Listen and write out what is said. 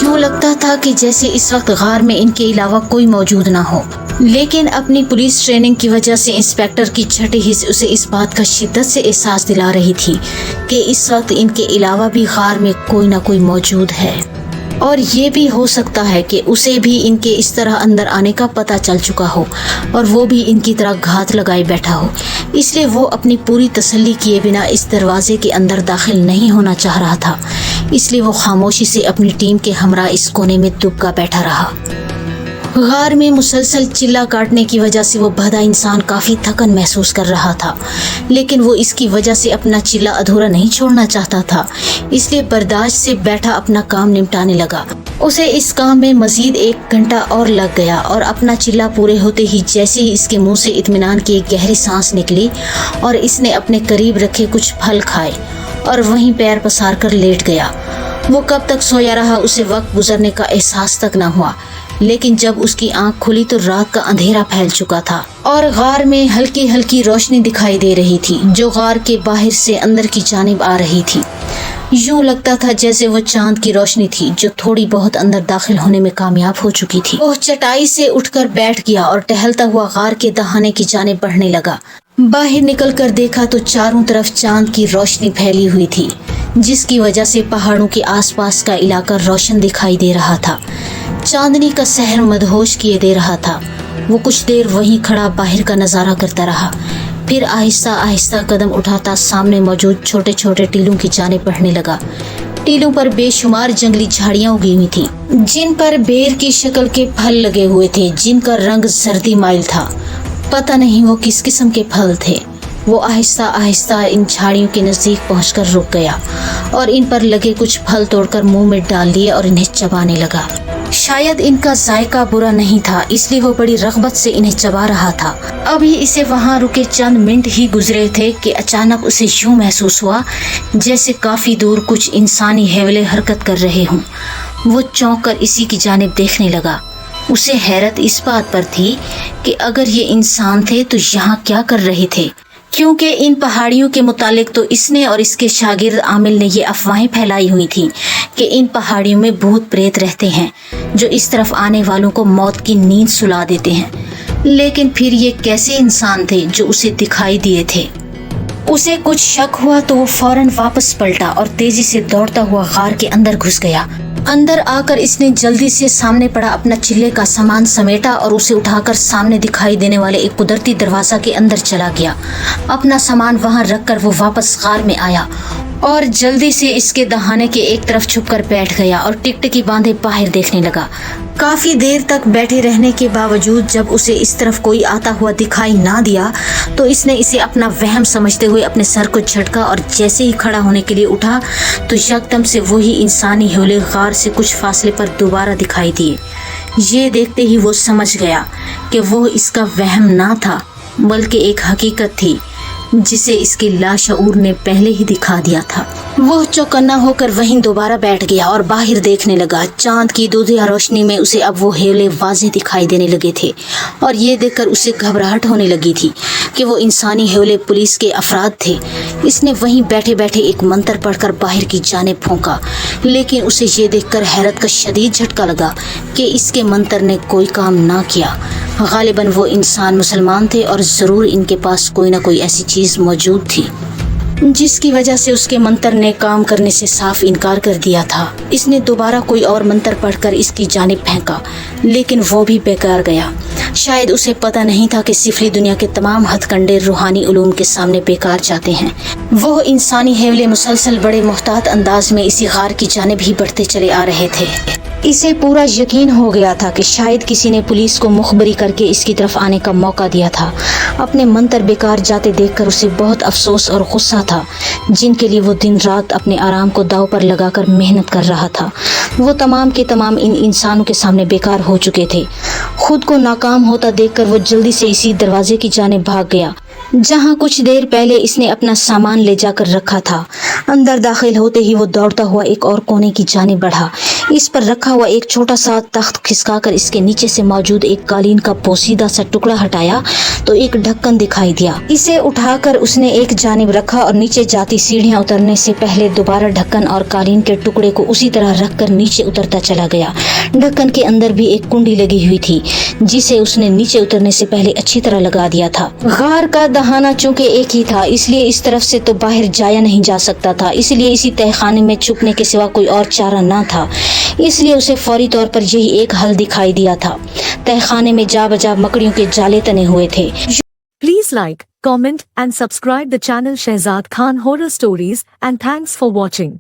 यूं लगता था कि जैसे इस वक्त गार में इनके अलावा कोई मौजूद ना हो, लेकिन अपनी पुलिस ट्रेनिंग की वजह से इंस्पेक्टर की छठी हिस्स उसे इस बात का शिद्दत से एहसास दिला रही थी कि इस वक्त इनके अलावा भी गार में कोई ना कोई मौजूद है, और ये भी हो सकता है कि उसे भी इनके इस तरह अंदर आने का पता चल चुका हो और वो भी इनकी तरह घात लगाए बैठा हो। इसलिए वो अपनी पूरी तसल्ली किए बिना इस दरवाजे के अंदर दाखिल नहीं होना चाह रहा था। इसलिए वो खामोशी से अपनी टीम के हमरा इस कोने में दुबका बैठा रहा। गार में मुसलसल चिल्ला काटने की वजह से वो भदा इंसान काफ़ी थकन महसूस कर रहा था, लेकिन वो इसकी वजह से अपना चिल्ला अधूरा नहीं छोड़ना चाहता था। इसलिए बर्दाश्त से बैठा अपना काम निपटाने लगा। उसे इस काम में मजीद 1 घंटा और लग गया और अपना चिल्ला पूरे होते ही जैसे ही इसके मुंह से इत्मीनान की एक गहरी सांस निकली और इसने अपने करीब रखे कुछ फल खाए और वहीं पैर पसार कर लेट गया। वो कब तक सोया रहा उसे वक्त गुजरने का एहसास तक न हुआ, लेकिन जब उसकी आंख खुली तो रात का अंधेरा फैल चुका था और गार में हल्की हल्की रोशनी दिखाई दे रही थी जो गार के बाहर से अंदर की जानिब आ रही थी। यूं लगता था जैसे वो चांद की रोशनी थी जो थोड़ी बहुत अंदर दाखिल होने में कामयाब हो चुकी थी। वो चटाई से उठकर बैठ गया और टहलता हुआ गार के दहाने की जानिब बढ़ने लगा। बाहर निकलकर देखा तो चारों तरफ चांद की रोशनी फैली हुई थी, जिसकी वजह से पहाड़ों के आसपास का इलाका रोशन दिखाई दे रहा था। चांदनी का सहर मदहोश किए दे रहा था। वो कुछ देर वहीं खड़ा बाहर का नज़ारा करता रहा, फिर आहिस्ता आहिस्ता कदम उठाता सामने मौजूद छोटे छोटे टीलों की जानिब बढ़ने लगा। टीलों पर बेशुमार जंगली झाड़ियां उगी हुई थी, जिन पर बेर की शक्ल के फल लगे हुए थे, जिनका रंग जर्दी माइल था। पता नहीं वो किस किस्म के फल थे। वो आहिस्ता आहिस्ता इन झाड़ियों के नज़दीक पहुंचकर रुक गया और इन पर लगे कुछ फल तोड़कर मुंह में डाल लिए और इन्हें चबाने लगा। शायद इनका जायका बुरा नहीं था, इसलिए वो बड़ी रग़बत से इन्हें चबा रहा था। अभी इसे वहां रुके चंद मिनट ही गुजरे थे कि अचानक उसे यूं महसूस हुआ जैसे काफ़ी दूर कुछ इंसानी हैवले हरकत कर रहे हों। वो चौंक कर इसी की जानिब देखने लगा। उसे हैरत इस बात पर थी कि अगर ये इंसान थे तो यहाँ क्या कर रहे थे, क्योंकि इन पहाड़ियों के मुतालिक तो इसने और इसके शागिर्द आमिल ने ये अफवाहें फैलाई हुई थी कि इन पहाड़ियों में भूत प्रेत रहते हैं जो इस तरफ आने वालों को मौत की नींद सुला देते हैं। लेकिन फिर ये कैसे इंसान थे जो उसे दिखाई दिए थे? उसे कुछ शक हुआ तो वो फौरन वापस पलटा और तेजी से दौड़ता हुआ गार के अंदर घुस गया। अंदर आकर इसने जल्दी से सामने पड़ा अपना चिल्ले का सामान समेटा और उसे उठाकर सामने दिखाई देने वाले एक कुदरती दरवाजा के अंदर चला गया। अपना सामान वहां रखकर वो वापस गार में आया और जल्दी से इसके दहाने के एक तरफ छुपकर बैठ गया और टिकटिकी बांधे बाहर देखने लगा। काफी देर तक बैठे रहने के बावजूद जब उसे इस तरफ कोई आता हुआ दिखाई ना दिया तो इसने इसे अपना वहम समझते हुए अपने सर को झटका और जैसे ही खड़ा होने के लिए उठा तो यकदम से वही इंसानी हौले गार से कुछ फासले पर दोबारा दिखाई दिए। ये देखते ही वो समझ गया कि वो इसका वहम ना था बल्कि एक हकीकत थी जिसे इसके लाशऊर ने पहले ही दिखा दिया था। वो चौकन्ना होकर वहीं दोबारा बैठ गया और बाहर देखने लगा। चांद की दूधिया रोशनी में उसे अब वो हेवले वाज़ेह दिखाई देने लगे थे और ये देखकर उसे घबराहट होने लगी थी कि वो इंसानी हेवले पुलिस के अफराद थे। इसने वहीं बैठे बैठे एक मंत्र पढ़कर बाहर की जानिब फूंका, लेकिन उसे ये देखकर हैरत का शदीद झटका लगा कि इसके मंत्र ने कोई काम ना किया। गालिबन वो इंसान मुसलमान थे और ज़रूर इनके पास कोई ना कोई ऐसी चीज़ मौजूद थी जिसकी वजह से उसके मंत्र ने काम करने से साफ इनकार कर दिया था। इसने दोबारा कोई और मंत्र पढ़कर इसकी जानिब फेंका, लेकिन वो भी बेकार गया। शायद उसे पता नहीं था कि सिफली दुनिया के तमाम हथकंडे रूहानी उलूम के सामने बेकार जाते हैं। वो इंसानी हेवले मुसलसल बड़े मुहतात अंदाज में इसी गार की जानिब ही बढ़ते चले आ रहे थे। इसे पूरा यकीन हो गया था कि शायद किसी ने पुलिस को मुखबरी करके इसकी तरफ आने का मौका दिया था। अपने मंत्र बेकार जाते देखकर उसे बहुत अफसोस और गुस्सा था, जिनके लिए वो दिन रात अपने आराम को दांव पर लगाकर मेहनत कर रहा था। वो तमाम के तमाम इन इंसानों के सामने बेकार हो चुके थे। खुद को नाकाम होता देखकर वो जल्दी से इसी दरवाजे की जानिब भाग गया जहां कुछ देर पहले इसने अपना सामान ले जाकर रखा था। अंदर दाखिल होते ही वो दौड़ता हुआ एक और कोने की जानिब बढ़ा। इस पर रखा हुआ एक छोटा सा तख्त खिसकाकर इसके नीचे से मौजूद एक कालीन का पोसीदा सा टुकड़ा हटाया तो एक ढक्कन दिखाई दिया। इसे उठाकर उसने एक जानिब रखा और नीचे जाती सीढ़ियां उतरने से पहले दोबारा ढक्कन और कालीन के टुकड़े को उसी तरह रखकर नीचे उतरता चला गया। ढक्कन के अंदर भी एक कुंडी लगी हुई थी जिसे उसने नीचे उतरने से पहले अच्छी तरह लगा दिया था। गार का दहाना चूंकि एक ही था इसलिए इस तरफ से तो बाहर जाया नहीं जा सकता था, इसलिए इसी तहखाने में छुपने के सिवा कोई और चारा न था। इसलिए उसे फौरी तौर पर यही एक हल दिखाई दिया था। तहखाने में जा बजा मकड़ियों के जाले तने हुए थे। Please like, comment and subscribe the channel Shehzad Khan Horror Stories and thanks for watching.